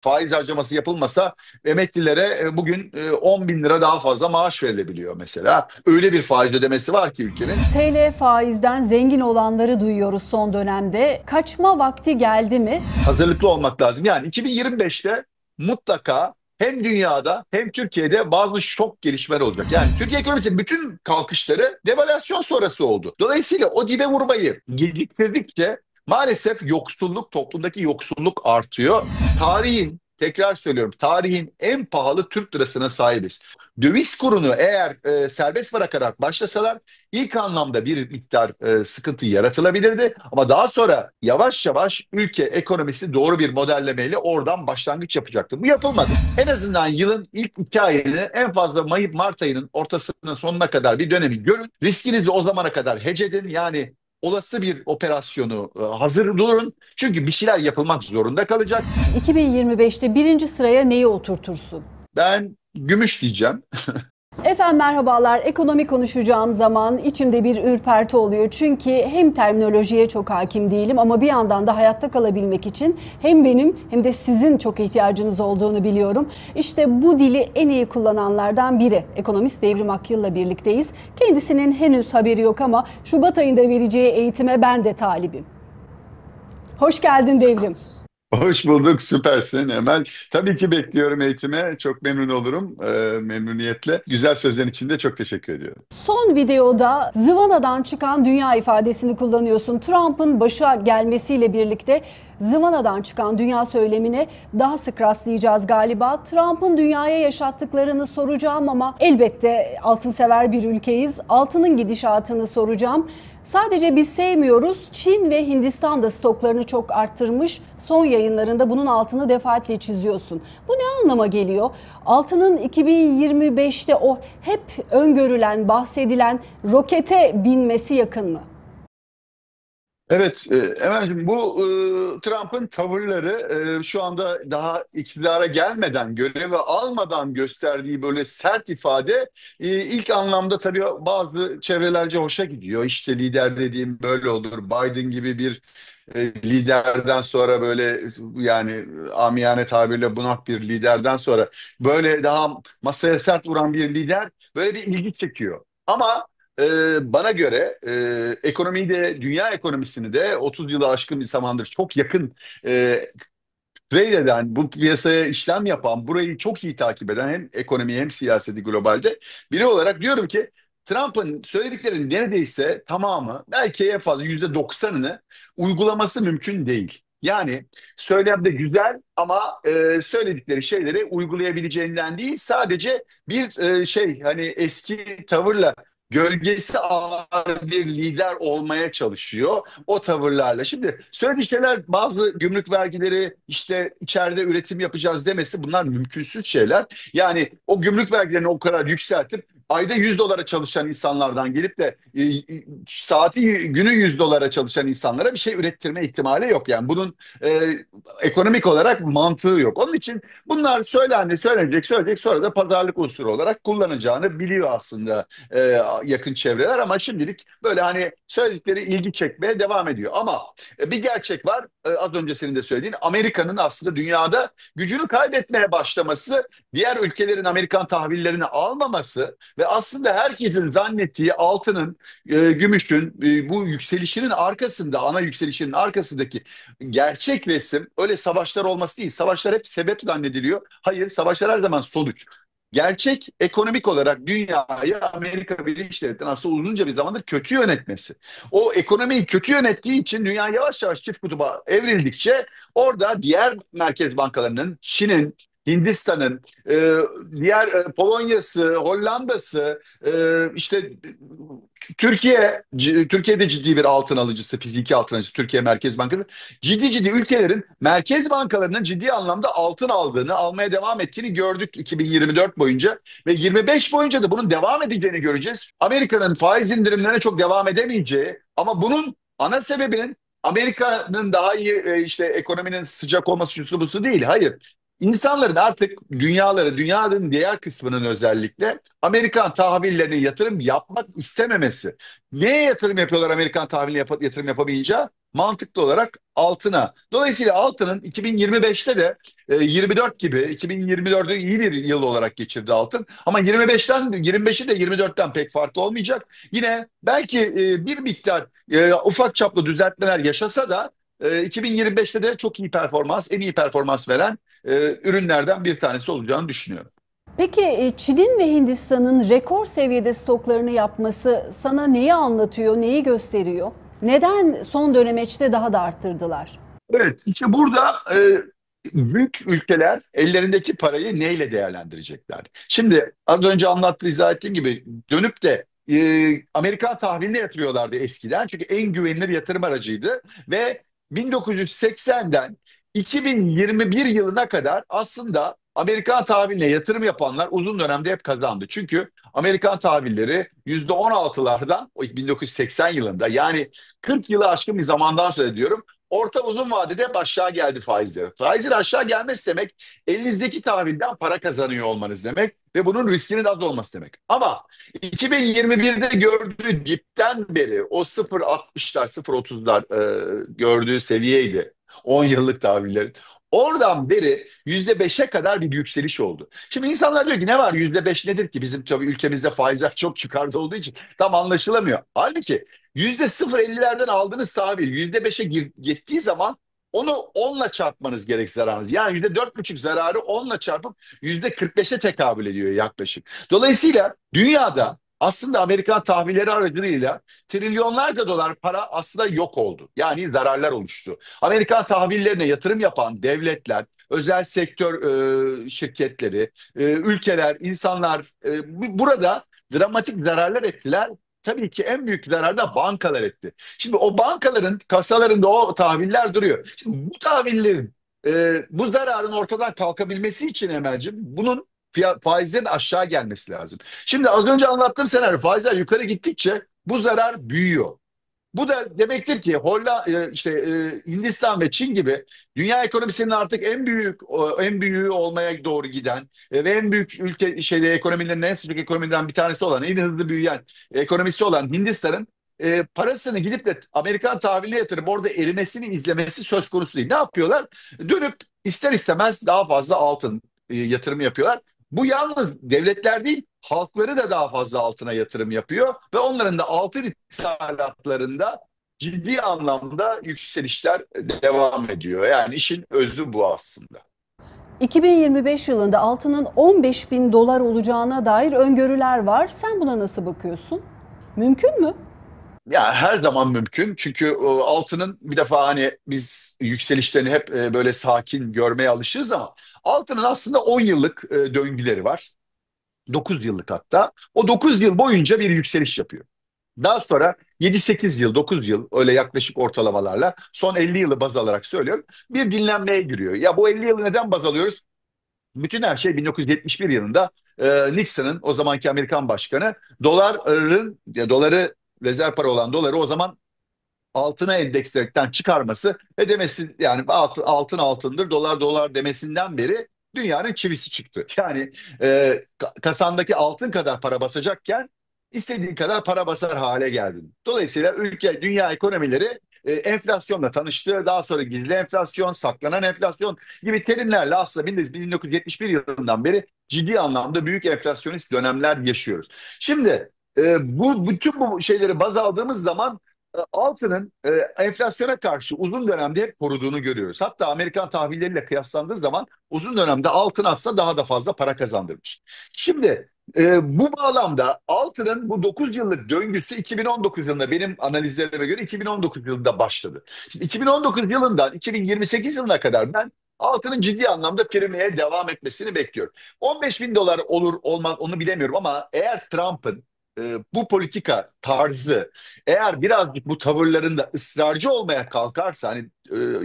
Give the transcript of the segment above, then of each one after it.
faiz harcaması yapılmasa emeklilere bugün 10 bin lira daha fazla maaş verilebiliyor mesela. Öyle bir faiz ödemesi var ki ülkenin. TL faizden zengin olanları duyuyoruz son dönemde. Kaçma vakti geldi mi? Hazırlıklı olmak lazım. Yani 2025'te mutlaka hem dünyada hem Türkiye'de bazı şok gelişmeler olacak. Yani Türkiye ekonomisinin bütün kalkışları devalüasyon sonrası oldu. Dolayısıyla o dibe vurmayı geciktirdikçe maalesef yoksulluk, toplumdaki yoksulluk artıyor. Tarihin, tekrar söylüyorum, tarihin en pahalı Türk lirasına sahibiz. Döviz kurunu eğer serbest bırakarak başlasalar ilk anlamda bir miktar sıkıntı yaratılabilirdi. Ama daha sonra yavaş yavaş ülke ekonomisi doğru bir modellemeyle oradan başlangıç yapacaktı. Bu yapılmadı. En azından yılın ilk 2 ayını, en fazla Mart ayının ortasının sonuna kadar bir dönemi görün. Riskinizi o zamana kadar hedge edin. Yani olası bir operasyonu hazır durun. Çünkü bir şeyler yapılmak zorunda kalacak. 2025'te birinci sıraya neyi oturtursun? Ben gümüş diyeceğim. Efendim merhabalar. Ekonomi konuşacağım zaman içimde bir ürperti oluyor. Çünkü hem terminolojiye çok hakim değilim ama bir yandan da hayatta kalabilmek için hem benim hem de sizin çok ihtiyacınız olduğunu biliyorum. İşte bu dili en iyi kullananlardan biri. Ekonomist Devrim Akyıl'la birlikteyiz. Kendisinin henüz haberi yok ama Şubat ayında vereceği eğitime ben de talibim. Hoş geldin Devrim. Hoş bulduk, süpersin Emel. Tabii ki bekliyorum eğitime. Çok memnun olurum, memnuniyetle. Güzel sözlerin için de çok teşekkür ediyorum. Son videoda zıvanadan çıkan dünya ifadesini kullanıyorsun. Trump'ın başa gelmesiyle birlikte zıvanadan çıkan dünya söylemine daha sık rastlayacağız galiba. Trump'ın dünyaya yaşattıklarını soracağım ama elbette altın sever bir ülkeyiz. Altının gidişatını soracağım. Sadece biz sevmiyoruz. Çin ve Hindistan da stoklarını çok arttırmış. Son yayınlarında bunun altını defaatle çiziyorsun. Bu ne anlama geliyor? Altının 2025'te o hep öngörülen, bahsedilen rokete binmesi yakın mı? Evet, Emel'cim bu Trump'ın tavırları şu anda daha iktidara gelmeden, görevi almadan gösterdiği böyle sert ifade ilk anlamda tabii bazı çevrelerce hoşa gidiyor. İşte lider dediğim böyle olur. Biden gibi bir liderden sonra böyle yani amiyane tabirle bunak bir liderden sonra böyle daha masaya sert vuran bir lider böyle bir ilgi çekiyor. Ama bana göre ekonomiyi de dünya ekonomisini de 30 yılı aşkın bir zamandır çok yakın e, trade eden, bu piyasaya işlem yapan, burayı çok iyi takip eden hem ekonomiyi hem siyaseti globalde biri olarak diyorum ki Trump'ın söylediklerinin neredeyse tamamı belki en fazla %90'ını uygulaması mümkün değil. Yani söylemde güzel ama söyledikleri şeyleri uygulayabileceğinden değil sadece bir hani eski tavırla gölgesi ağır bir lider olmaya çalışıyor o tavırlarla. Şimdi söylediği şeyler bazı gümrük vergileri işte içeride üretim yapacağız demesi bunlar mümkünsüz şeyler. Yani o gümrük vergilerini o kadar yükseltip ayda 100 dolara çalışan insanlardan gelip de saati günü 100 dolara çalışan insanlara bir şey ürettirme ihtimali yok. Yani bunun ekonomik olarak mantığı yok. Onun için bunlar söylenecek sonra da pazarlık unsuru olarak kullanacağını biliyor aslında yakın çevreler ama şimdilik böyle hani söyledikleri ilgi çekmeye devam ediyor. Ama bir gerçek var az önce senin de söylediğin Amerika'nın aslında dünyada gücünü kaybetmeye başlaması, diğer ülkelerin Amerikan tahvillerini almaması ve aslında herkesin zannettiği altının, gümüşün bu yükselişinin arkasında, ana yükselişinin arkasındaki gerçek resim öyle savaşlar olması değil. Savaşlar hep sebep zannediliyor. Hayır, savaşlar her zaman sonuç. Gerçek ekonomik olarak dünyayı Amerika Birleşik Devletleri'nin aslında uzunca bir zamandır kötü yönetmesi. O ekonomiyi kötü yönettiği için dünya yavaş yavaş çift kutuba evrildikçe orada diğer merkez bankalarının, Çin'in, Hindistan'ın, diğer Polonya'sı, Hollanda'sı, işte Türkiye'de ciddi bir altın alıcısı, fiziki altın alıcısı Türkiye Merkez Bankası. Ciddi ülkelerin merkez bankalarının ciddi anlamda altın aldığını, almaya devam ettiğini gördük 2024 boyunca ve 25 boyunca da bunun devam edeceğini göreceğiz. Amerika'nın faiz indirimlerine çok devam edemeyeceği ama bunun ana sebebinin Amerika'nın daha iyi işte ekonominin sıcak olması şusu busu değil. Hayır. İnsanların artık dünyanın diğer kısmının özellikle Amerikan tahvillerine yatırım yapmak istememesi. Neye yatırım yapıyorlar Amerikan tahviline yatırım yapamayınca? Mantıklı olarak altına. Dolayısıyla altının 2025'te de 24 gibi 2024'ü iyi bir yıl olarak geçirdi altın. Ama 25'i de 24'ten pek farklı olmayacak. Yine belki bir miktar ufak çaplı düzeltmeler yaşasa da 2025'te de çok iyi performans, en iyi performans veren ürünlerden bir tanesi olacağını düşünüyorum. Peki Çin'in ve Hindistan'ın rekor seviyede stoklarını yapması sana neyi anlatıyor, neyi gösteriyor? Neden son dönemeçte daha da arttırdılar? Evet, işte burada büyük ülkeler ellerindeki parayı neyle değerlendirecekler? Şimdi az önce izah ettiğim gibi dönüp de Amerikan tahviline yatırıyorlardı eskiden. Çünkü en güvenilir yatırım aracıydı ve 1980'den 2021 yılına kadar aslında Amerikan tahviline yatırım yapanlar uzun dönemde hep kazandı. Çünkü Amerikan tahvilleri %16'lardan o 1980 yılında, yani 40 yılı aşkın bir zamandan söz ediyorum, orta uzun vadede hep aşağı geldi faizleri. Faizin aşağı gelmesi demek elinizdeki tahvilden para kazanıyor olmanız demek ve bunun riskinin az olması demek. Ama 2021'de gördüğü dipten beri o 0,60'lar 0,30'lar gördüğü seviyeydi. 10 yıllık tahvillerin. Oradan beri %5'e kadar bir yükseliş oldu. Şimdi insanlar diyor ki ne var, %5 nedir ki? Bizim tabii ülkemizde faizler çok yukarıda olduğu için tam anlaşılamıyor. Halbuki %0,50'lerden aldığınız tahvil %5'e gittiği zaman onu 10'la çarpmanız gerek zararınız. Yani %4,5 zararı 10'la çarpıp %45'e tekabül ediyor yaklaşık. Dolayısıyla dünyada aslında Amerikan tahvilleri aracılığıyla trilyonlarca dolar para aslında yok oldu. Yani zararlar oluştu. Amerikan tahvillerine yatırım yapan devletler, özel sektör şirketleri, ülkeler, insanlar burada dramatik zararlar ettiler. Tabii ki en büyük zarar da bankalar etti. Şimdi o bankaların kasalarında o tahviller duruyor. Şimdi bu tahvillerin bu zararın ortadan kalkabilmesi için Emel'cim bunun faizlerin aşağı gelmesi lazım. Şimdi az önce anlattığım senaryo, faizler yukarı gittikçe bu zarar büyüyor. Bu da demektir ki Hindistan ve Çin gibi dünya ekonomisinin artık en büyüğü olmaya doğru giden ve en büyük ekonomilerin en sıcak ekonomiden bir tanesi olan, en hızlı büyüyen ekonomisi olan Hindistan'ın parasını gidip de Amerikan tahviline yatırıp orada erimesini izlemesi söz konusu değil. Ne yapıyorlar? Dönüp ister istemez daha fazla altın yatırım yapıyorlar. Bu yalnız devletler değil, halkları da daha fazla altına yatırım yapıyor ve onların da altın ithalatlarında ciddi anlamda yükselişler devam ediyor. Yani işin özü bu aslında. 2025 yılında altının 15 bin dolar olacağına dair öngörüler var. Sen buna nasıl bakıyorsun? Mümkün mü? Yani her zaman mümkün. Çünkü altının bir defa hani biz yükselişlerini hep böyle sakin görmeye alışığız ama altının aslında 10 yıllık döngüleri var. 9 yıllık hatta. O 9 yıl boyunca bir yükseliş yapıyor. Daha sonra 7-8 yıl, 9 yıl öyle yaklaşık ortalamalarla son 50 yılı baz alarak söylüyorum. Bir dinlenmeye giriyor. Ya bu 50 yılı neden baz alıyoruz? Bütün her şey 1971 yılında Nixon'ın, o zamanki Amerikan başkanı, doları, rezerv para olan doları o zaman altına endeksledikten çıkarması ve demesi, yani altın altındır, dolar dolar demesinden beri dünyanın çivisi çıktı. Yani kasandaki altın kadar para basacakken istediğin kadar para basar hale geldin. Dolayısıyla dünya ekonomileri enflasyonla tanıştı. Daha sonra gizli enflasyon, saklanan enflasyon gibi terimlerle aslında 1971 yılından beri ciddi anlamda büyük enflasyonist dönemler yaşıyoruz. Şimdi bütün bu şeyleri baz aldığımız zaman altının enflasyona karşı uzun dönemde hep koruduğunu görüyoruz. Hatta Amerikan tahvilleriyle kıyaslandığı zaman uzun dönemde altın aslında daha da fazla para kazandırmış. Şimdi bu bağlamda altının bu 9 yıllık döngüsü 2019 yılında, benim analizlerime göre 2019 yılında başladı. Şimdi 2019 yılından 2028 yılına kadar ben altının ciddi anlamda primeye devam etmesini bekliyorum. 15 bin dolar olur olmaz onu bilemiyorum ama eğer Trump'ın bu politika tarzı, eğer birazcık bu tavırlarında ısrarcı olmaya kalkarsa, hani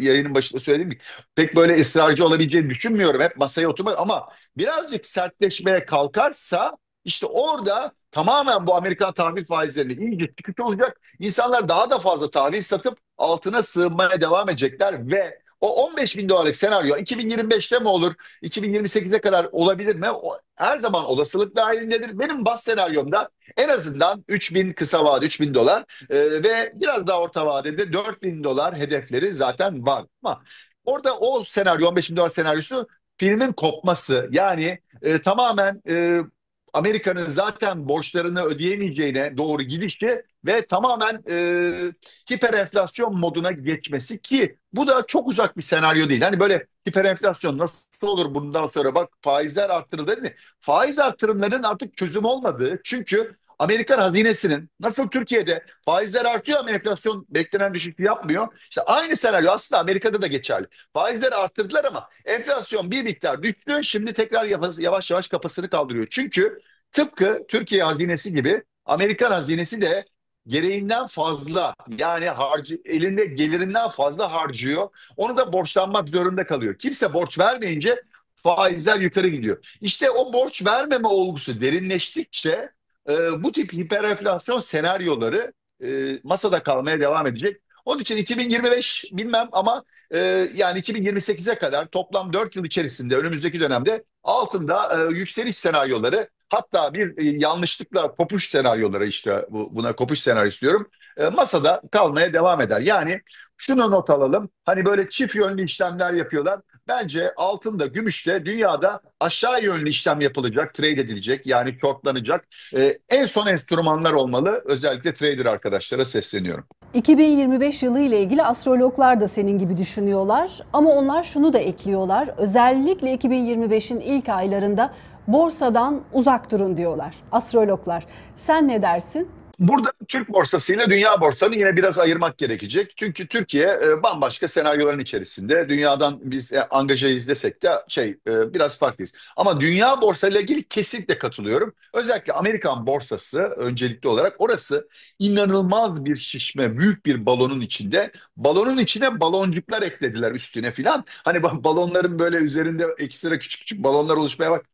yayının başında söylediğim gibi pek böyle ısrarcı olabileceğini düşünmüyorum. Hep masaya oturmak, ama birazcık sertleşmeye kalkarsa işte orada tamamen bu Amerikan tahvil faizlerinde iyice çıkış olacak. İnsanlar daha da fazla tahvil satıp altına sığınmaya devam edecekler ve O 15 bin dolarlık senaryo 2025'te mi olur, 2028'e kadar olabilir mi? O, her zaman olasılık dahilindedir. Benim baz senaryomda en azından 3 bin kısa vade 3 bin dolar ve biraz daha orta vadede 4 bin dolar hedefleri zaten var. Ama orada o senaryo 15 bin dolar senaryosu filmin kopması yani tamamen Amerika'nın zaten borçlarını ödeyemeyeceğine doğru gidişi ve tamamen hiper enflasyon moduna geçmesi ki bu da çok uzak bir senaryo değil. Hani böyle hiper enflasyon nasıl olur bundan sonra bak faizler arttırılır değil mi? Faiz arttırımlarının artık çözüm olmadığı çünkü Amerikan hazinesinin nasıl Türkiye'de faizler artıyor ama enflasyon beklenen düşüşü yapmıyor. İşte aynı senaryo aslında Amerika'da da geçerli. Faizleri arttırdılar ama enflasyon bir miktar düştü. Şimdi tekrar yavaş yavaş kafasını kaldırıyor. Çünkü tıpkı Türkiye hazinesi gibi Amerikan hazinesi de gereğinden fazla yani elinde gelirinden fazla harcıyor. Onu da borçlanmak zorunda kalıyor. Kimse borç vermeyince faizler yukarı gidiyor. İşte o borç vermeme olgusu derinleştikçe bu tip hiperenflasyon senaryoları masada kalmaya devam edecek. Onun için 2025 bilmem ama yani 2028'e kadar toplam 4 yıl içerisinde önümüzdeki dönemde altında yükseliş senaryoları hatta bir yanlışlıkla kopuş senaryoları işte buna kopuş senaryosu diyorum masada kalmaya devam eder. Yani şunu not alalım hani böyle çift yönlü işlemler yapıyorlar. Bence altında, gümüşle dünyada aşağı yönlü işlem yapılacak, trade edilecek yani shortlanacak. En son enstrümanlar olmalı. Özellikle trader arkadaşlara sesleniyorum. 2025 yılı ile ilgili astrologlar da senin gibi düşünüyorlar ama onlar şunu da ekliyorlar. Özellikle 2025'in ilk aylarında borsadan uzak durun diyorlar astrologlar. Sen ne dersin? Burada Türk borsasıyla dünya borsanı yine biraz ayırmak gerekecek. Çünkü Türkiye bambaşka senaryoların içerisinde. Dünyadan biz angajayız desek de biraz farklıyız. Ama dünya borsayla ilgili kesinlikle katılıyorum. Özellikle Amerikan borsası öncelikli olarak orası inanılmaz bir şişme, büyük bir balonun içinde. Balonun içine baloncuklar eklediler üstüne filan. Hani balonların böyle üzerinde ekstra küçük küçük balonlar oluşmaya bak.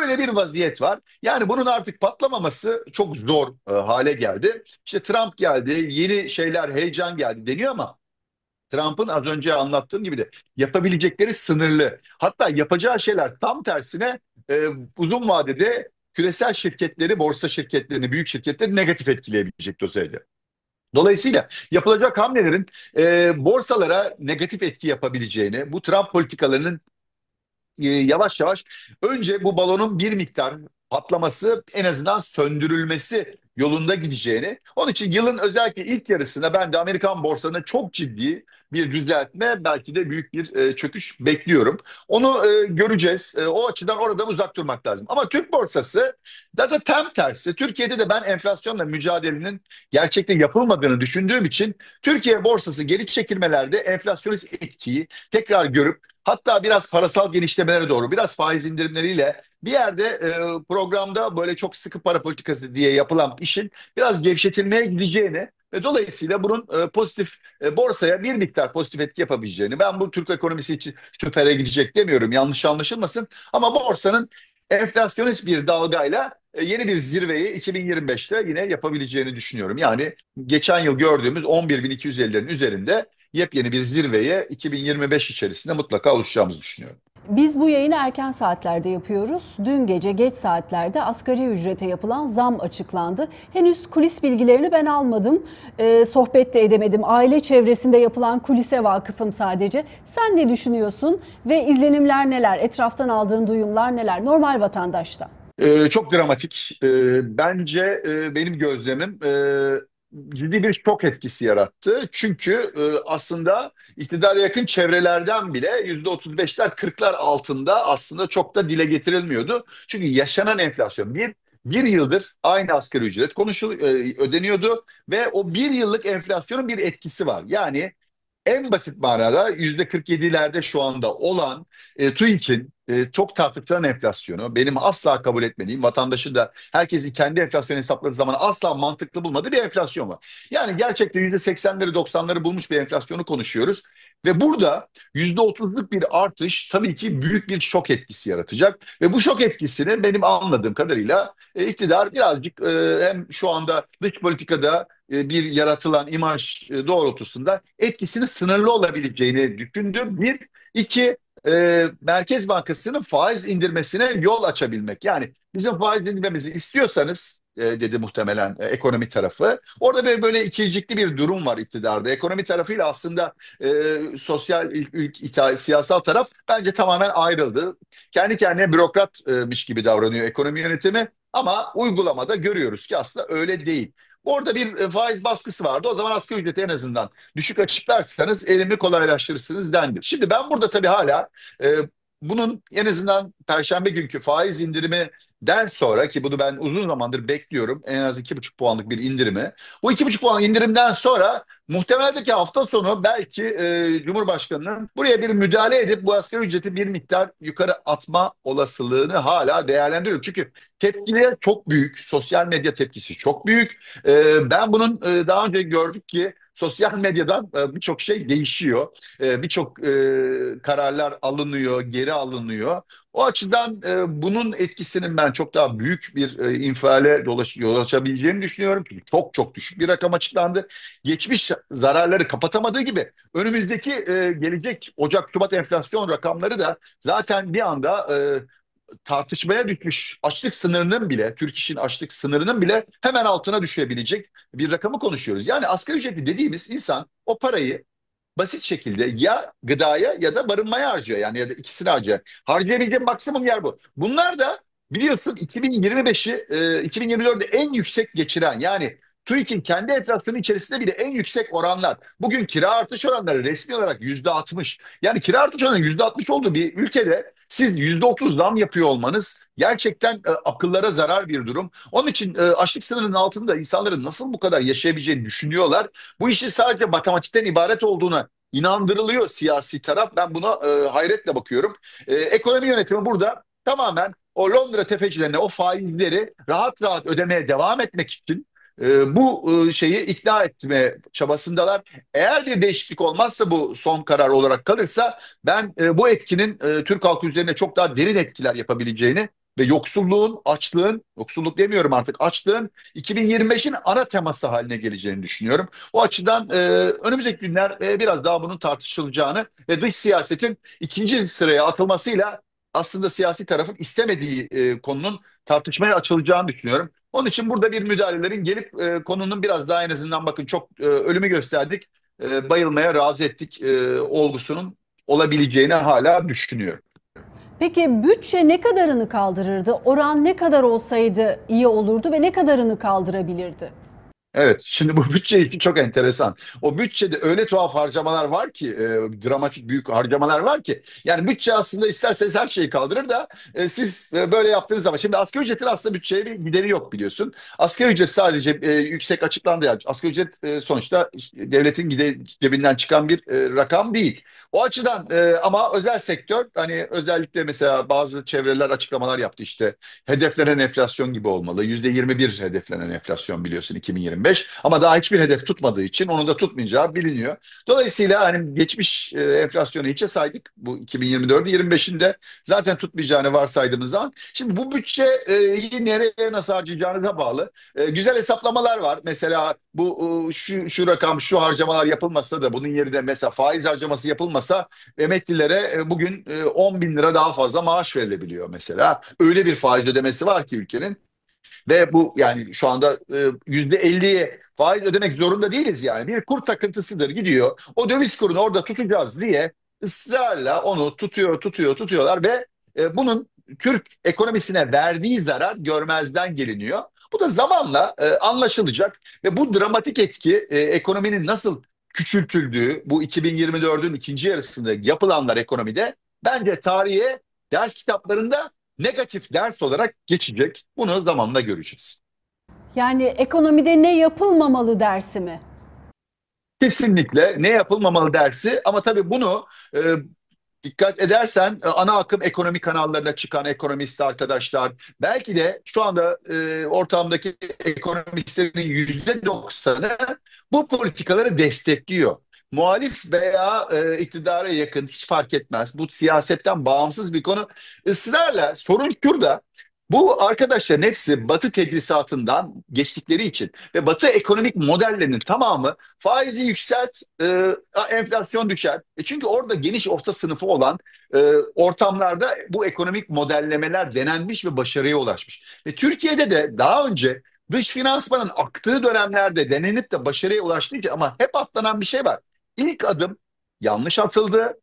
Öyle bir vaziyet var. Yani bunun artık patlamaması çok zor hale geldi. İşte Trump geldi, yeni şeyler, heyecan geldi deniyor ama Trump'ın az önce anlattığım gibi de yapabilecekleri sınırlı. Hatta yapacağı şeyler tam tersine uzun vadede küresel şirketleri, borsa şirketlerini, büyük şirketleri negatif etkileyebilecek düzeyde. Dolayısıyla yapılacak hamlelerin borsalara negatif etki yapabileceğini, bu Trump politikalarının yavaş yavaş önce bu balonun bir miktar patlaması en azından söndürülmesi yolunda gideceğini. Onun için yılın özellikle ilk yarısında ben de Amerikan borsalarına çok ciddi bir düzeltme belki de büyük bir çöküş bekliyorum. Onu göreceğiz. O açıdan oradan uzak durmak lazım. Ama Türk borsası da tam tersi. Türkiye'de de ben enflasyonla mücadelenin gerçekten yapılmadığını düşündüğüm için Türkiye borsası geri çekilmelerde enflasyonist etkiyi tekrar görüp hatta biraz parasal genişlemelere doğru, biraz faiz indirimleriyle bir yerde programda böyle çok sıkı para politikası diye yapılan işin biraz gevşetilmeye gideceğini ve dolayısıyla bunun pozitif borsaya bir miktar pozitif etki yapabileceğini. Ben bu Türk ekonomisi için süpere gidecek demiyorum, yanlış anlaşılmasın. Ama borsanın enflasyonist bir dalgayla yeni bir zirveyi 2025'te yine yapabileceğini düşünüyorum. Yani geçen yıl gördüğümüz 11.250'lerin üzerinde yepyeni bir zirveye 2025 içerisinde mutlaka ulaşacağımızı düşünüyorum. Biz bu yayını erken saatlerde yapıyoruz. Dün gece geç saatlerde asgari ücrete yapılan zam açıklandı. Henüz kulis bilgilerini ben almadım. Sohbet de edemedim. Aile çevresinde yapılan kulise vakıfım sadece. Sen ne düşünüyorsun ve izlenimler neler? Etraftan aldığın duyumlar neler? Normal vatandaşta. Çok dramatik. Bence benim gözlemim ciddi bir şok etkisi yarattı. Çünkü aslında iktidara yakın çevrelerden bile %35'ler 40'lar altında aslında çok da dile getirilmiyordu. Çünkü yaşanan enflasyon bir yıldır aynı asgari ücret ödeniyordu ve o bir yıllık enflasyonun bir etkisi var. Yani en basit manada %47'lerde şu anda olan TÜİK'in çok tartışılan enflasyonu benim asla kabul etmediğim vatandaşı da herkesin kendi enflasyon hesapladığı zaman asla mantıklı bulmadığı bir enflasyon var. Yani gerçekten %80'leri 90'ları bulmuş bir enflasyonu konuşuyoruz. Ve burada %30'luk bir artış tabii ki büyük bir şok etkisi yaratacak. Ve bu şok etkisini benim anladığım kadarıyla iktidar birazcık hem şu anda dış politikada bir yaratılan imaj doğrultusunda etkisinin sınırlı olabileceğini düşündüm. Bir, iki, Merkez Bankası'nın faiz indirmesine yol açabilmek. Yani bizim faiz indirmemizi istiyorsanız dedi muhtemelen ekonomi tarafı. Orada böyle ikircikli bir durum var iktidarda. Ekonomi tarafıyla aslında sosyal siyasal taraf bence tamamen ayrıldı. Kendi kendine bürokratmış gibi davranıyor ekonomi yönetimi ama uygulamada görüyoruz ki aslında öyle değil. Orada bir faiz baskısı vardı. O zaman asgari ücreti en azından düşük açıklarsanız elimi kolaylaştırırsınız dendi. Şimdi ben burada tabii hala e, bunun en azından Perşembe günkü faiz indiriminden sonra ki bunu ben uzun zamandır bekliyorum. En az 2,5 puanlık bir indirimi. Bu 2,5 puan indirimden sonra muhtemeldir ki hafta sonu belki Cumhurbaşkanı'nın buraya bir müdahale edip bu asgari ücreti bir miktar yukarı atma olasılığını hala değerlendiriyorum. Çünkü tepkileri çok büyük. Sosyal medya tepkisi çok büyük. Ben bunun daha önce gördük ki sosyal medyadan birçok şey değişiyor. Birçok kararlar alınıyor, geri alınıyor. O açıdan bunun etkisinin ben çok daha büyük bir infiale yol açabileceğini düşünüyorum. Çünkü çok çok düşük bir rakam açıklandı. Geçmiş zararları kapatamadığı gibi önümüzdeki gelecek Ocak-Şubat enflasyon rakamları da zaten bir anda tartışmaya düşmüş açlık sınırının bile, Türk İş'in açlık sınırının bile hemen altına düşebilecek bir rakamı konuşuyoruz. Yani asgari ücretli dediğimiz insan o parayı basit şekilde ya gıdaya ya da barınmaya harcıyor. Yani ya da ikisini harcıyor. Harcayabileceğim maksimum yer bu. Bunlar da biliyorsun 2025'i 2024'de en yüksek geçiren yani TÜİK'in kendi enflasyonu içerisinde bile en yüksek oranlar. Bugün kira artış oranları resmi olarak %60. Yani kira artış oranının %60 olduğu bir ülkede siz %30 zam yapıyor olmanız gerçekten akıllara zarar bir durum. Onun için açlık sınırının altında insanların nasıl bu kadar yaşayabileceğini düşünüyorlar. Bu işin sadece matematikten ibaret olduğuna inandırılıyor siyasi taraf. Ben buna hayretle bakıyorum. Ekonomi yönetimi burada tamamen o Londra tefecilerine o faizleri rahat rahat ödemeye devam etmek için bu şeyi ikna etme çabasındalar. Eğer bir değişiklik olmazsa bu son karar olarak kalırsa ben bu etkinin Türk halkı üzerine çok daha derin etkiler yapabileceğini ve yoksulluğun, açlığın, yoksulluk demiyorum artık, açlığın 2025'in ana teması haline geleceğini düşünüyorum. O açıdan önümüzdeki günler biraz daha bunun tartışılacağını ve dış siyasetin ikinci sıraya atılmasıyla aslında siyasi tarafın istemediği konunun tartışmaya açılacağını düşünüyorum. Onun için burada bir müdahalelerin gelip konunun biraz daha en azından bakın çok ölümü gösterdik, bayılmaya razı ettik olgusunun olabileceğini hala düşünüyorum. Peki bütçe ne kadarını kaldırırdı? Oran ne kadar olsaydı iyi olurdu ve ne kadarını kaldırabilirdi? Evet, şimdi bu bütçe işi çok enteresan. O bütçede öyle tuhaf harcamalar var ki, dramatik büyük harcamalar var ki. Yani bütçe aslında isterseniz her şeyi kaldırır da siz böyle yaptığınız zaman. Şimdi asgari ücretin aslında bütçeye bir gideri yok biliyorsun. Asgari ücret sadece yüksek açıklandı ya. Asgari ücret sonuçta devletin cebinden çıkan bir rakam değil. O açıdan ama özel sektör hani özellikle mesela bazı çevreler açıklamalar yaptı işte. Hedeflenen enflasyon gibi olmalı. %21 hedeflenen enflasyon biliyorsun 2025. Ama daha hiçbir hedef tutmadığı için onun da tutmayacağı biliniyor. Dolayısıyla hani geçmiş enflasyonu hiçe saydık. Bu 2024'ü 25'inde zaten tutmayacağını varsaydığımız zaman. Şimdi bu bütçeyi nereye nasıl harcayacağınıza bağlı. Güzel hesaplamalar var. Mesela bu şu rakam şu harcamalar yapılmasa da bunun yerine mesela faiz harcaması yapılmasa emeklilere bugün 10 bin lira daha fazla maaş verilebiliyor mesela. Öyle bir faiz ödemesi var ki ülkenin ve bu yani şu anda %50'ye faiz ödemek zorunda değiliz yani. Bir kur takıntısıdır gidiyor. O döviz kurunu orada tutacağız diye ısrarla onu tutuyorlar ve bunun Türk ekonomisine verdiği zarar görmezden geliniyor. Bu da zamanla anlaşılacak ve bu dramatik etki ekonominin nasıl küçültüldüğü bu 2024'ün ikinci yarısında yapılanlar ekonomide bence tarihe ders kitaplarında negatif ders olarak geçecek. Bunu zamanla göreceğiz. Yani ekonomide ne yapılmamalı dersi mi? Kesinlikle ne yapılmamalı dersi ama tabii bunu dikkat edersen ana akım ekonomi kanallarına çıkan ekonomist arkadaşlar belki de şu anda ortamdaki ekonomistlerin %90'ı bu politikaları destekliyor. Muhalif veya iktidara yakın hiç fark etmez. Bu siyasetten bağımsız bir konu. Israrla sorun şurada. Bu arkadaşların hepsi Batı tedrisatından geçtikleri için ve Batı ekonomik modellerinin tamamı faizi yükselt, enflasyon düşer. Çünkü orada geniş orta sınıfı olan e, ortamlarda bu ekonomik modellemeler denenmiş ve başarıya ulaşmış. Ve Türkiye'de de daha önce dış finansmanın aktığı dönemlerde denenip de başarıya ulaştığı için ama hep atlanan bir şey var. İlk adım yanlış atıldı.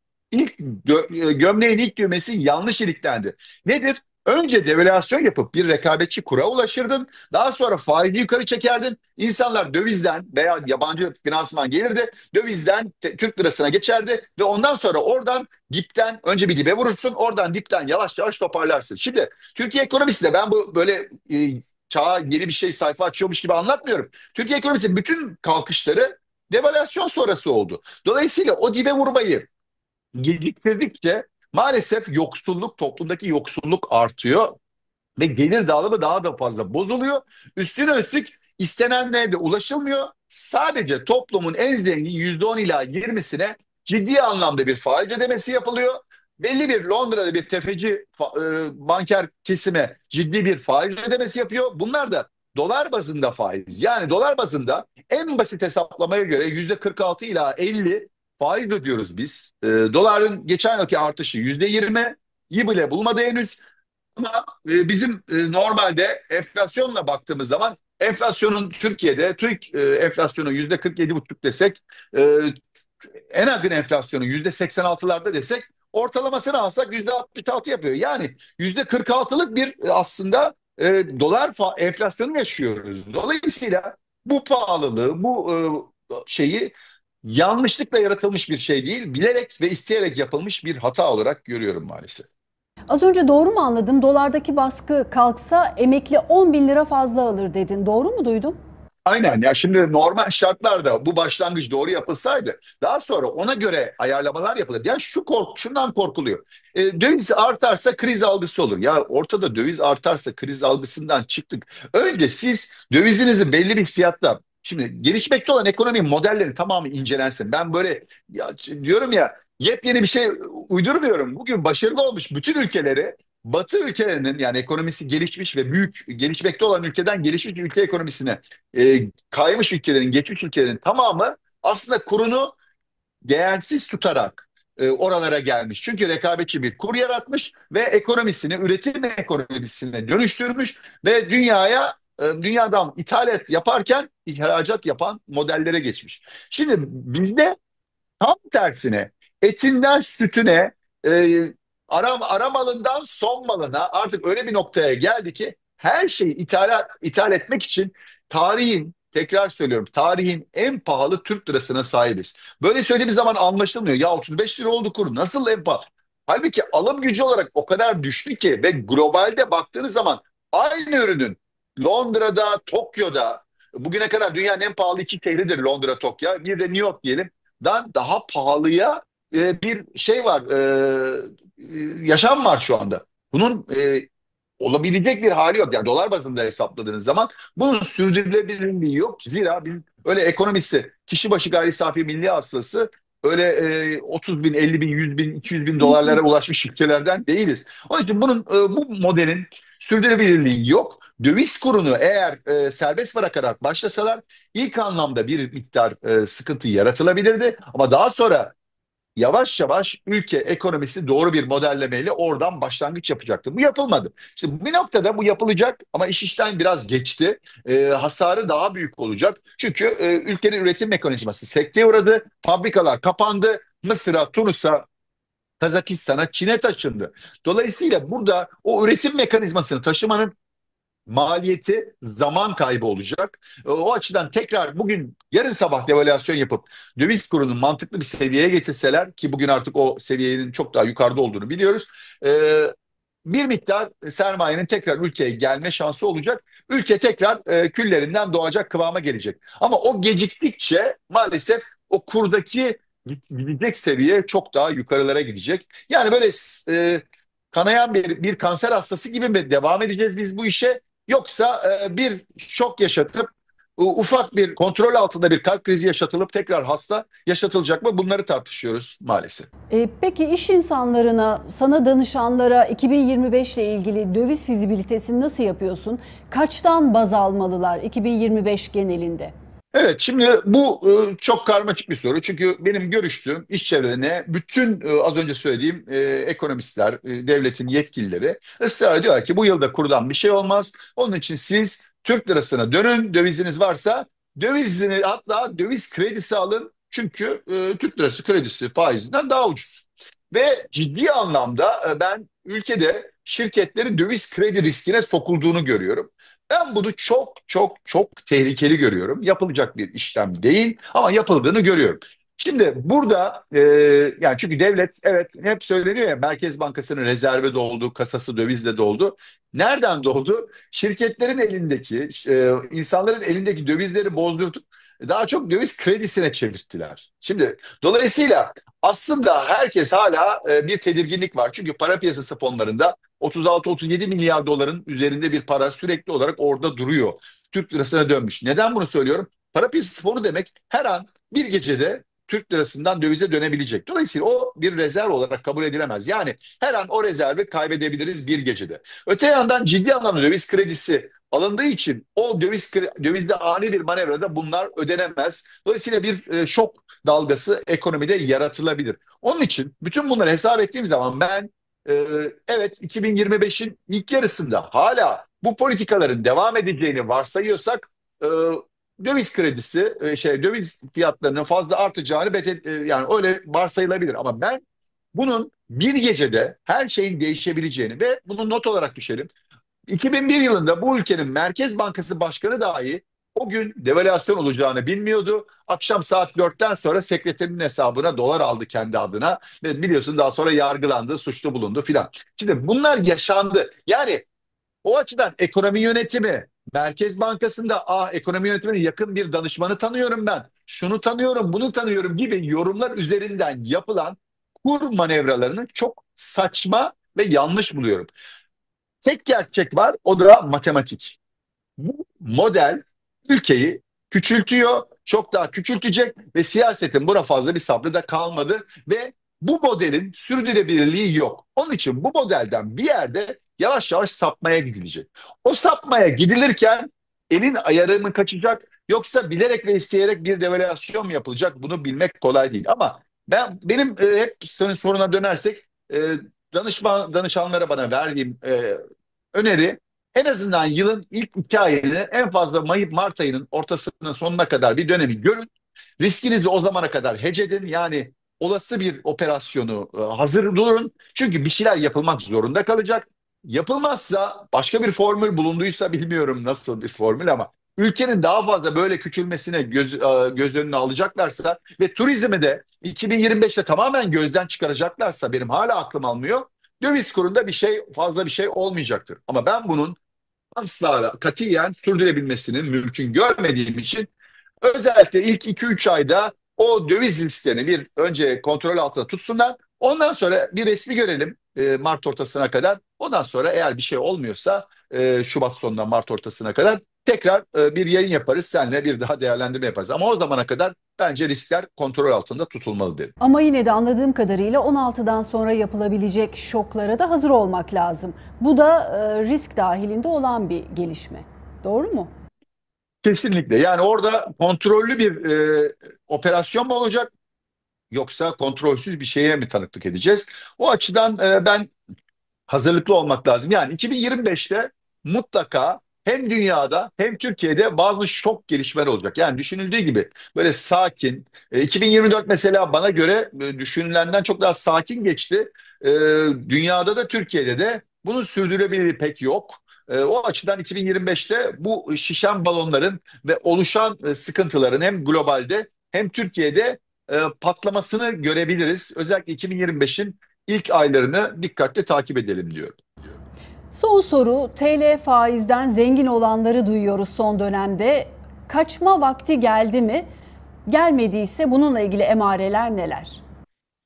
Gömleğin ilk düğmesi yanlış iliklendi. Nedir? Önce devalüasyon yapıp bir rekabetçi kura ulaşırdın. Daha sonra faizi yukarı çekerdin. İnsanlar dövizden veya yabancı finansman gelirdi. Dövizden Türk lirasına geçerdi ve ondan sonra oradan dipten önce bir dibe vurursun. Oradan dipten yavaş yavaş toparlarsın. Şimdi Türkiye ekonomisi de ben bu böyle çağa yeni bir şey sayfa açıyormuş gibi anlatmıyorum. Türkiye ekonomisi bütün kalkışları devalüasyon sonrası oldu. Dolayısıyla o dibe vurmayı geciktirdikçe maalesef yoksulluk, toplumdaki yoksulluk artıyor ve gelir dağılımı daha da fazla bozuluyor. Üstüne üstlük istenenlere de ulaşılmıyor. Sadece toplumun en zengin %10 ila 20'sine ciddi anlamda bir faiz ödemesi yapılıyor. Belli bir Londra'da bir tefeci banker kesime ciddi bir faiz ödemesi yapıyor. Bunlar da dolar bazında faiz. Yani dolar bazında en basit hesaplamaya göre %46 ila 50 faiz ödüyoruz biz. Doların geçen yılki artışı %20'yi bile bulmadı henüz. Ama bizim normalde enflasyonla baktığımız zaman enflasyonun Türkiye'de Türk enflasyonu %47,5 desek, e, en azın enflasyonu %86'larda desek ortalamasını alsak %66 yapıyor. Yani %46'lık bir aslında dolar enflasyonu yaşıyoruz. Dolayısıyla bu pahalılığı, bu şeyi yanlışlıkla yaratılmış bir şey değil, bilerek ve isteyerek yapılmış bir hata olarak görüyorum maalesef. Az önce doğru mu anladım? Dolardaki baskı kalksa emekli 10 bin lira fazla alır dedin. Doğru mu duydum? Aynen ya, şimdi normal şartlarda bu başlangıç doğru yapılsaydı daha sonra ona göre ayarlamalar yapılır. Ya şundan korkuluyor. Döviz artarsa kriz algısı olur. Ya ortada döviz artarsa kriz algısından çıktık. Önce siz dövizinizi belli bir fiyatta, şimdi gelişmekte olan ekonomi modelleri tamamı incelensin. Ben böyle diyorum ya, yepyeni bir şey uydurmuyorum. Bugün başarılı olmuş bütün ülkeleri Batı ülkelerinin, yani ekonomisi gelişmiş ve büyük gelişmekte olan ülkeden gelişmiş ülke ekonomisine kaymış ülkelerin, geçmiş ülkelerin tamamı aslında kurunu değersiz tutarak oralara gelmiş. Çünkü rekabetçi bir kur yaratmış ve ekonomisini üretim ekonomisine dönüştürmüş ve dünyadan ithalat yaparken ihracat yapan modellere geçmiş. Şimdi bizde tam tersine etinden sütüne, e, ara malından son malına artık öyle bir noktaya geldi ki her şeyi ithal etmek için tekrar söylüyorum, tarihin en pahalı Türk lirasına sahibiz. Böyle söylediğimiz zaman anlaşılmıyor. Ya 35 lira oldu kur, nasıl en pahalı? Halbuki alım gücü olarak o kadar düştü ki ve globalde baktığınız zaman aynı ürünün Londra'da, Tokyo'da, bugüne kadar dünyanın en pahalı iki şehridir Londra, Tokyo. Bir de New York diyelim, daha pahalıya bir şey var, yaşam var şu anda. Bunun olabilecek bir hali yok. Yani dolar bazında hesapladığınız zaman bunun sürdürülebilirliği yok. Zira öyle ekonomisi, kişi başı gayri safi milli hasılası öyle 30 bin, 50 bin, 100 bin, 200 bin dolarlara ulaşmış ülkelerden değiliz. Onun için bu modelin sürdürülebilirliği yok. Döviz kurunu eğer serbest bırakarak başlasalar ilk anlamda bir miktar sıkıntı yaratılabilirdi. Ama daha sonra yavaş yavaş ülke ekonomisi doğru bir modellemeyle oradan başlangıç yapacaktı. Bu yapılmadı. İşte bir noktada bu yapılacak ama iş işten biraz geçti. Hasarı daha büyük olacak. Çünkü ülkenin üretim mekanizması sekteye uğradı. Fabrikalar kapandı. Mısır'a, Tunus'a, Kazakistan'a, Çin'e taşındı. Dolayısıyla burada o üretim mekanizmasını taşımanın maliyeti zaman kaybı olacak. O açıdan tekrar bugün yarın sabah devalüasyon yapıp döviz kurunu mantıklı bir seviyeye getirseler, ki bugün artık o seviyenin çok daha yukarıda olduğunu biliyoruz. E, Bir miktar sermayenin tekrar ülkeye gelme şansı olacak. Ülke tekrar küllerinden doğacak kıvama gelecek. Ama o geciktikçe maalesef o kurdaki gidecek seviye çok daha yukarılara gidecek. Yani böyle e, kanayan bir kanser hastası gibi mi devam edeceğiz biz bu işe? Yoksa bir şok yaşatıp ufak bir kontrol altında bir kalp krizi yaşatılıp tekrar hasta yaşatılacak mı? Bunları tartışıyoruz maalesef. Peki iş insanlarına, sana danışanlara 2025 ile ilgili döviz fizibilitesini nasıl yapıyorsun? Kaçtan baz almalılar 2025 genelinde? Evet, şimdi bu çok karmaşık bir soru. Çünkü benim görüştüğüm iş çevrelerine bütün az önce söylediğim ekonomistler, devletin yetkilileri ısrar ediyor ki bu yılda kurdan bir şey olmaz. Onun için siz Türk lirasına dönün, döviziniz varsa dövizini hatta döviz kredisi alın. Çünkü Türk lirası kredisi faizinden daha ucuz. Ve ciddi anlamda ben ülkede şirketlerin döviz kredi riskine sokulduğunu görüyorum. Ben bunu çok çok çok tehlikeli görüyorum. Yapılacak bir işlem değil ama yapıldığını görüyorum. Şimdi burada yani çünkü devlet evet hep söyleniyor ya Merkez Bankası'nın rezerve doldu, kasası dövizle doldu. Nereden doldu? Şirketlerin elindeki, insanların elindeki dövizleri bozdurtup daha çok döviz kredisine çevirttiler. Şimdi dolayısıyla aslında herkes hala bir tedirginlik var. Çünkü para piyasası fonlarında 36-37 milyar doların üzerinde bir para sürekli olarak orada duruyor. Türk lirasına dönmüş. Neden bunu söylüyorum? Para piyasası fonu demek her an bir gecede Türk lirasından dövize dönebilecek. Dolayısıyla o bir rezerv olarak kabul edilemez. Yani her an o rezervi kaybedebiliriz bir gecede. Öte yandan ciddi anlamda döviz kredisi alındığı için o dövizde ani bir manevrada bunlar ödenemez. Dolayısıyla bir şok dalgası ekonomide yaratılabilir. Onun için bütün bunları hesap ettiğim zaman ben evet 2025'in ilk yarısında hala bu politikaların devam edeceğini varsayıyorsak e, döviz kredisi döviz fiyatlarının fazla artacağını yani öyle varsayılabilir ama ben bunun bir gecede her şeyin değişebileceğini ve bunu not olarak düşelim. 2001 yılında bu ülkenin Merkez Bankası Başkanı dahi o gün devalüasyon olacağını bilmiyordu. Akşam saat 4'ten sonra sekreterinin hesabına dolar aldı kendi adına ve biliyorsun daha sonra yargılandı, suçlu bulundu filan. Şimdi bunlar yaşandı. Yani o açıdan ekonomi yönetimi, Merkez Bankası'nda ekonomi yönetimine yakın bir danışmanı tanıyorum ben. Şunu tanıyorum, bunu tanıyorum gibi yorumlar üzerinden yapılan kur manevralarını çok saçma ve yanlış buluyorum. Tek gerçek var, o da matematik. Bu model ülkeyi küçültüyor, çok daha küçültecek ve siyasetin buna fazla bir sabrı da kalmadı ve bu modelin sürdürülebilirliği yok. Onun için bu modelden bir yerde yavaş yavaş sapmaya gidilecek. O sapmaya gidilirken elin ayarı mı kaçacak yoksa bilerek ve isteyerek bir devalüasyon mu yapılacak bunu bilmek kolay değil. Ama benim hep senin soruna dönersek e, danışanlara bana verdiğim öneri en azından yılın ilk 2 ayını en fazla Mart ayının ortasının sonuna kadar bir dönemi görün. Riskinizi o zamana kadar hedge edin. Yani olası bir operasyonu hazır durun. Çünkü bir şeyler yapılmak zorunda kalacak. Yapılmazsa başka bir formül bulunduysa bilmiyorum nasıl bir formül ama ülkenin daha fazla böyle küçülmesine göz önüne alacaklarsa ve turizmi de 2025'te tamamen gözden çıkaracaklarsa benim hala aklım almıyor. Döviz kurunda fazla bir şey olmayacaktır. Ama ben bunun asla katiyen sürdürebilmesinin mümkün görmediğim için özellikle ilk 2-3 ayda o döviz listelerini bir önce kontrol altında tutsunlar. Ondan sonra bir resmi görelim Mart ortasına kadar. Ondan sonra eğer bir şey olmuyorsa Şubat sonundan Mart ortasına kadar tekrar bir yayın yaparız. Seninle bir daha değerlendirme yaparız. Ama o zamana kadar bence riskler kontrol altında tutulmalı derim. Ama yine de anladığım kadarıyla 16'dan sonra yapılabilecek şoklara da hazır olmak lazım. Bu da risk dahilinde olan bir gelişme. Doğru mu? Kesinlikle. Yani orada kontrollü bir operasyon mu olacak yoksa kontrolsüz bir şeye mi tanıklık edeceğiz? O açıdan ben hazırlıklı olmak lazım. Yani 2025'te mutlaka hem dünyada hem Türkiye'de bazı şok gelişmeler olacak. Yani düşünüldüğü gibi böyle sakin. 2024 mesela bana göre düşünülenden çok daha sakin geçti. E, Dünyada da Türkiye'de de bunun sürdürülebilirliği pek yok. O açıdan 2025'te bu şişen balonların ve oluşan sıkıntıların hem globalde hem Türkiye'de patlamasını görebiliriz. Özellikle 2025'in ilk aylarını dikkatle takip edelim diyorum. Son soru, TL faizden zengin olanları duyuyoruz son dönemde. Kaçma vakti geldi mi? Gelmediyse bununla ilgili emareler neler?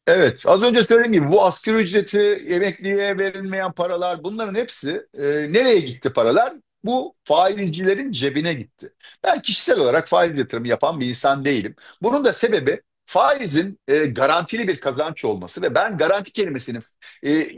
Evet, az önce söylediğim gibi bu asgari ücreti, emekliye verilmeyen paralar bunların hepsi nereye gitti paralar? bu faizcilerin cebine gitti. Ben kişisel olarak faiz yatırımı yapan bir insan değilim. Bunun da sebebi faizin garantili bir kazanç olması ve ben garanti kelimesini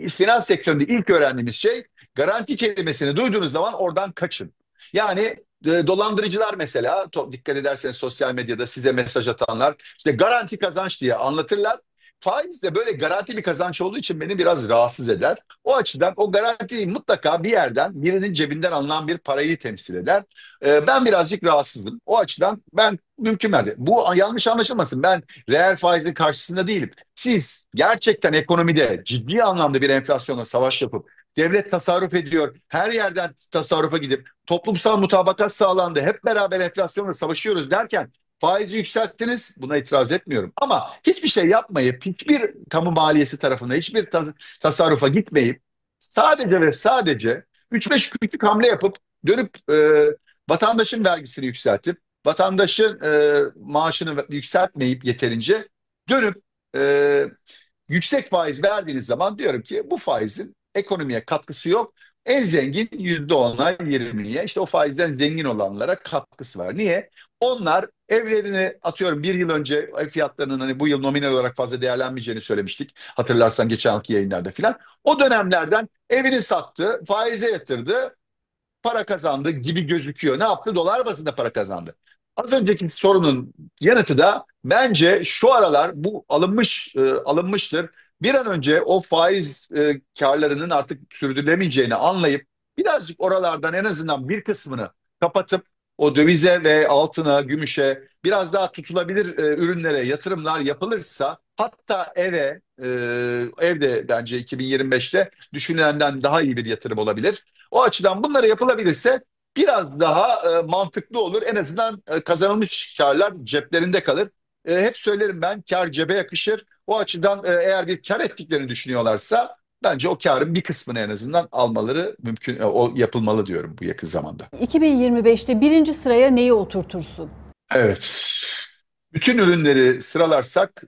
finans sektöründe ilk öğrendiğimiz şey, garanti kelimesini duyduğunuz zaman oradan kaçın. Yani dolandırıcılar mesela, dikkat ederseniz sosyal medyada size mesaj atanlar işte garanti kazanç diye anlatırlar. Faiz de böyle garanti bir kazanç olduğu için beni biraz rahatsız eder. O açıdan o garanti mutlaka bir yerden, birinin cebinden alınan bir parayı temsil eder. Ben birazcık rahatsızım. O açıdan ben mümkün mertebe. Bu yanlış anlaşılmasın. Ben reel faizin karşısında değilim. Siz gerçekten ekonomide ciddi anlamda bir enflasyonla savaş yapıp devlet tasarruf ediyor, her yerden tasarrufa gidip toplumsal mutabakat sağlandı, hep beraber enflasyonla savaşıyoruz derken faizi yükselttiniz. Buna itiraz etmiyorum. Ama hiçbir şey yapmayıp, hiçbir kamu maliyesi tarafında hiçbir tasarrufa gitmeyip sadece ve sadece 3-5 küçük hamle yapıp dönüp vatandaşın vergisini yükseltip vatandaşın maaşını yükseltmeyip yeterince dönüp e, yüksek faiz verdiğiniz zaman diyorum ki bu faizin ekonomiye katkısı yok. En zengin %10'a 20'ye işte o faizden zengin olanlara katkısı var. Niye? Onlar evlerini atıyorum bir yıl önce ev fiyatlarının hani bu yıl nominal olarak fazla değerlenmeyeceğini söylemiştik. Hatırlarsan geçen yılki yayınlarda filan. O dönemlerden evini sattı, faize yatırdı, para kazandı gibi gözüküyor. Ne yaptı? Dolar bazında para kazandı. Az önceki sorunun yanıtı da bence şu aralar bu alınmıştır. Bir an önce o faiz karlarının artık sürdürülemeyeceğini anlayıp birazcık oralardan en azından bir kısmını kapatıp o dövize ve altına, gümüşe biraz daha tutulabilir ürünlere yatırımlar yapılırsa hatta evde bence 2025'te düşünülenden daha iyi bir yatırım olabilir. O açıdan bunları yapılabilirse biraz daha mantıklı olur. En azından kazanılmış karlar ceplerinde kalır. Hep söylerim ben kar cebe yakışır. O açıdan eğer bir kar ettiklerini düşünüyorlarsa bence o karın bir kısmını en azından almaları mümkün, o yapılmalı diyorum bu yakın zamanda. 2025'te birinci sıraya neyi oturtursun? Evet. Bütün ürünleri sıralarsak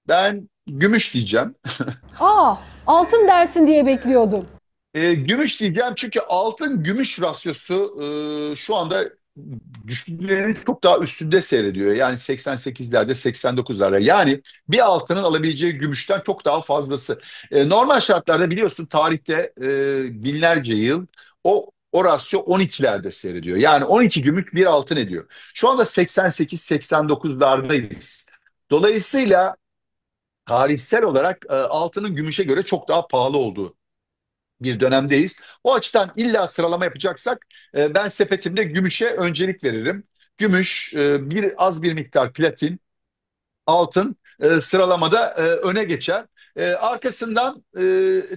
ben gümüş diyeceğim. Aa, altın dersin diye bekliyordum. Gümüş diyeceğim çünkü altın gümüş rasyosu şu anda düşünülenin çok daha üstünde seyrediyor. Yani 88'lerde 89'larda yani bir altının alabileceği gümüşten çok daha fazlası. Normal şartlarda biliyorsun tarihte binlerce yıl o rasyo 12'lerde seyrediyor. Yani 12 gümüş bir altın ediyor. Şu anda 88-89'lardayız. Dolayısıyla tarihsel olarak altının gümüşe göre çok daha pahalı olduğu bir dönemdeyiz. O açıdan illa sıralama yapacaksak ben sepetimde gümüşe öncelik veririm. Gümüş, az bir miktar platin, altın sıralamada öne geçer. Arkasından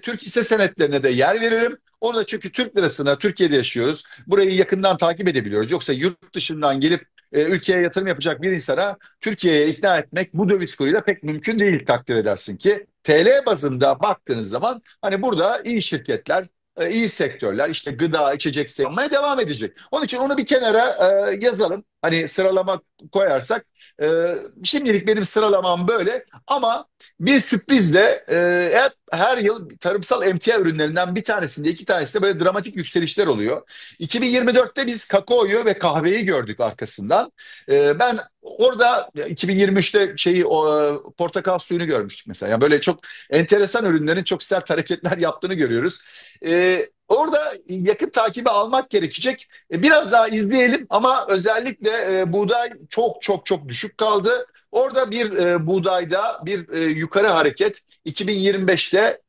Türk hisse senetlerine de yer veririm. Onu da çünkü Türk lirasına Türkiye'de yaşıyoruz. Burayı yakından takip edebiliyoruz. Yoksa yurt dışından gelip ülkeye yatırım yapacak bir insana Türkiye'ye ikna etmek bu döviz kuruyla pek mümkün değil takdir edersin ki. TL bazında baktığınız zaman hani burada iyi şirketler, iyi sektörler işte gıda, içecek sektörü devam edecek. Onun için onu bir kenara yazalım. Hani sıralama koyarsak şimdilik benim sıralamam böyle ama bir sürprizle her yıl tarımsal emtia ürünlerinden bir tanesinde iki tanesinde böyle dramatik yükselişler oluyor. 2024'te biz kakaoyu ve kahveyi gördük arkasından. Ben orada 2023'te portakal suyunu görmüştük mesela. Yani böyle çok enteresan ürünlerin çok sert hareketler yaptığını görüyoruz. Orada yakın takibi almak gerekecek. Biraz daha izleyelim ama özellikle buğday çok çok çok düşük kaldı. Orada bir buğdayda bir yukarı hareket 2025'te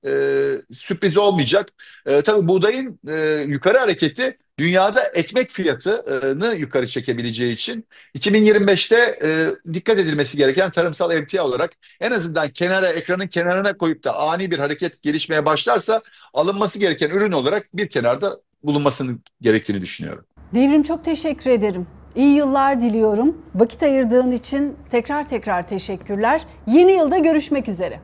sürpriz olmayacak. Tabii buğdayın yukarı hareketi dünyada ekmek fiyatını yukarı çekebileceği için 2025'te dikkat edilmesi gereken tarımsal emtia olarak en azından ekranın kenarına koyup da ani bir hareket gelişmeye başlarsa alınması gereken ürün olarak bir kenarda bulunmasının gerektiğini düşünüyorum. Devrim, çok teşekkür ederim. İyi yıllar diliyorum. Vakit ayırdığın için tekrar tekrar teşekkürler. Yeni yılda görüşmek üzere.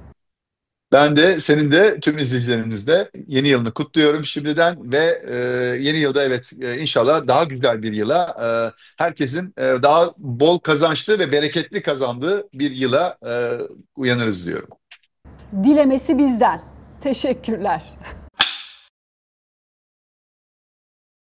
Ben de senin de tüm izleyicilerimizle yeni yılını kutluyorum şimdiden ve yeni yılda evet inşallah daha güzel bir yıla herkesin daha bol kazançlı ve bereketli kazandığı bir yıla uyanırız diyorum. Dilemesi bizden. Teşekkürler.